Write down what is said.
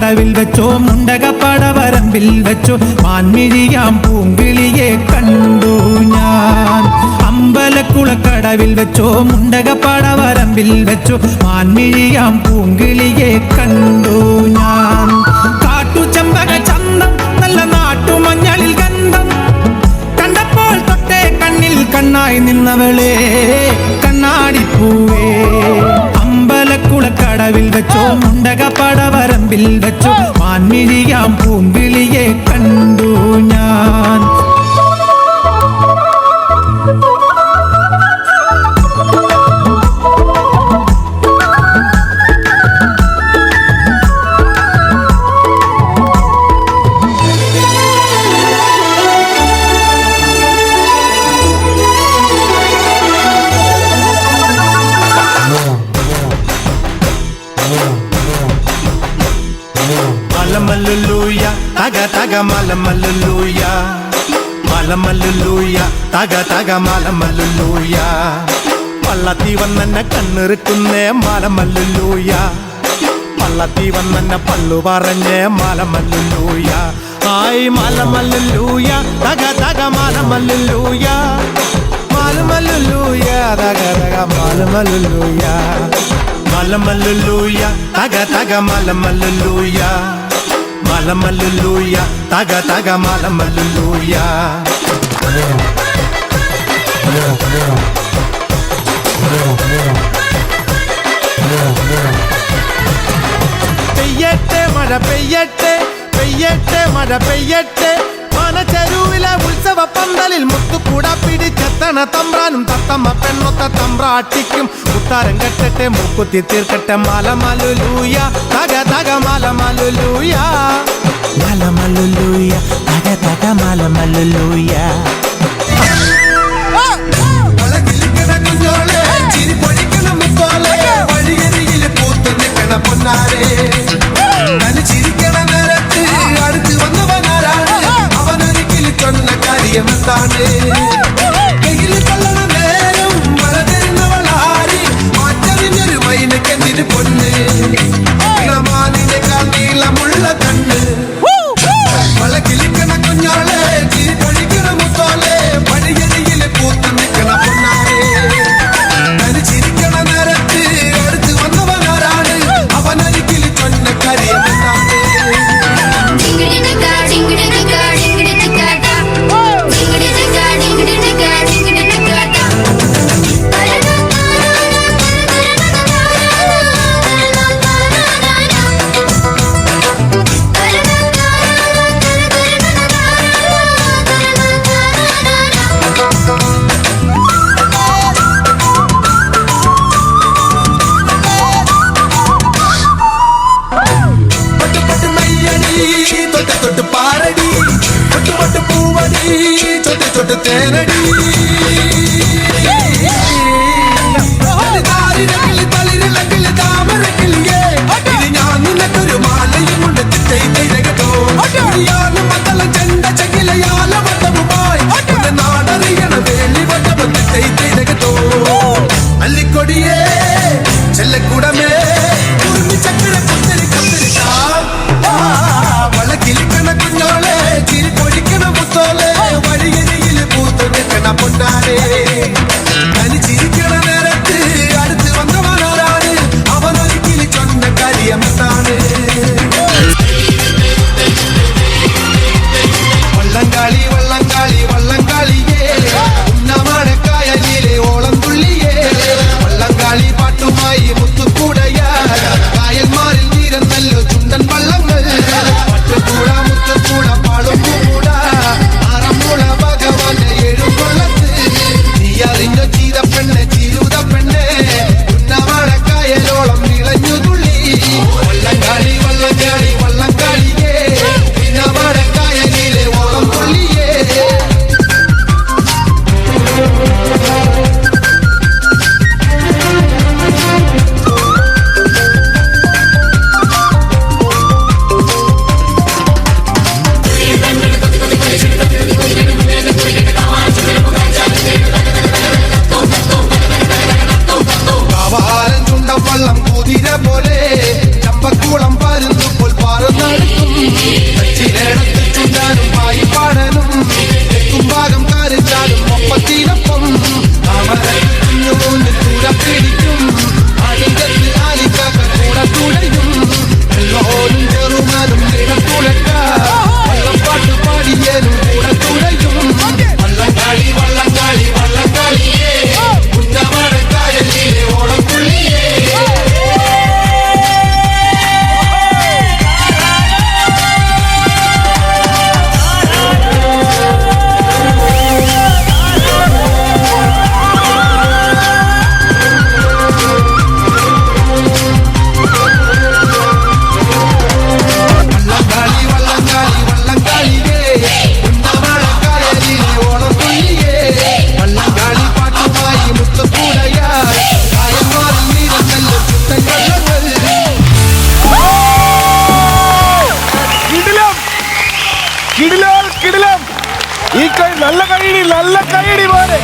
കടവിൽ വെച്ചോ മുണ്ടകപ്പടവരമ്പിൽ വെച്ചോ മാൻമിഴിയാം പൂങ്കിളിയെ കണ്ടു ഞാൻ. അമ്പലക്കുളക്കടവിൽ വെച്ചോ മുണ്ടകപ്പടവരമ്പിൽ വെച്ചോ മാൻമിഴിയാം പൂങ്കിളിയെ കണ്ടു ഞാൻ. കാട്ടുചെമ്പക ചന്തം നല്ല നാട്ടുമഞ്ഞളിൽ ഗന്ധം കണ്ടപ്പോൾ തൊട്ടേ കണ്ണിൽ കണ്ണായി നിന്നവളെ കണ്ണാടിപ്പൂവേ. അമ്പലക്കുളക്കടവിൽ വെച്ചോ മുണ്ടകപ്പടവരമ്പിൽ വെച്ചോ മാൻമിഴിയാം പൂങ്കിളിയെ കണ്ടു ഞാൻ. മലമല്ലുലൂയ തക തക മലമല്ലുലൂയ മലമല്ലുലൂയ തക തക മലമല്ലുലൂയ പള്ളത്തി വന്നെന്നെ കണ്ണിറുക്കുന്നേ മലമല്ലുലൂയ പള്ളത്തി വന്നെന്നെ പള്ളു പറഞ്ഞേ മലമല്ലുലൂയ. ആയി മലമല്ലുലൂയ തക തക മലമല്ലുലൂയ മലമല്ലുലൂയ തക തക മലമല്ലുലൂയ മലമല്ലുലൂയ തക തക മലമല്ലുലൂയ മലമല്ലുലൂയ തക തക മലമല്ലുലൂയ. പെയ്യട്ടെ മഴ പെയ്യട്ടെ പെയ്യട്ടെ മഴ പെയ്യട്ടെ മനച്ചെരുവിലെ ഉത്സവ പന്തലിൽ മുത്തുകൂട പിടിച്ചെത്തണ തമ്പ്രാനും തത്തമ്മ പെണ്ണൊത്ത തമ്പ്രാട്ടിക്കും മുത്താരം കെട്ടട്ടെ മൂക്കുത്തി തീർക്കട്ടെ മലമല്ലുലൂയ തക തക മലമല്ലുലൂയ മലമല്ലുലൂയ തക തക മലമല്ലുലൂയ. കുതിര പോലെ ചമ്പക്കുളം പരുന്നു പോൽ പാറുന്ന കച്ചിലേടത്തിൽ ചുണ്ടാനും പായിപ്പാടനും തെക്കുംഭാഗം കാരിച്ചാലും ഒപ്പത്തിനൊപ്പം കുഞ്ഞുകൂന്ന് ചൂട പിടിക്കും അണികത്ത് ആലിക്കാക്ക കൂടെ തുഴയും എല്ലോരും ചെറുമാനും നിടത്തുഴക്ക വള്ളപ്പാട്ട് പാടിയേനും കൂടെ തുഴയും വള്ളംകാളി വള്ളംകാളി വള്ളംകാളിയേ കുഞ്ഞമടക്കായലിലെ ഓണം പുള്ളിയേ നല്ല കൈയടി മോനെ.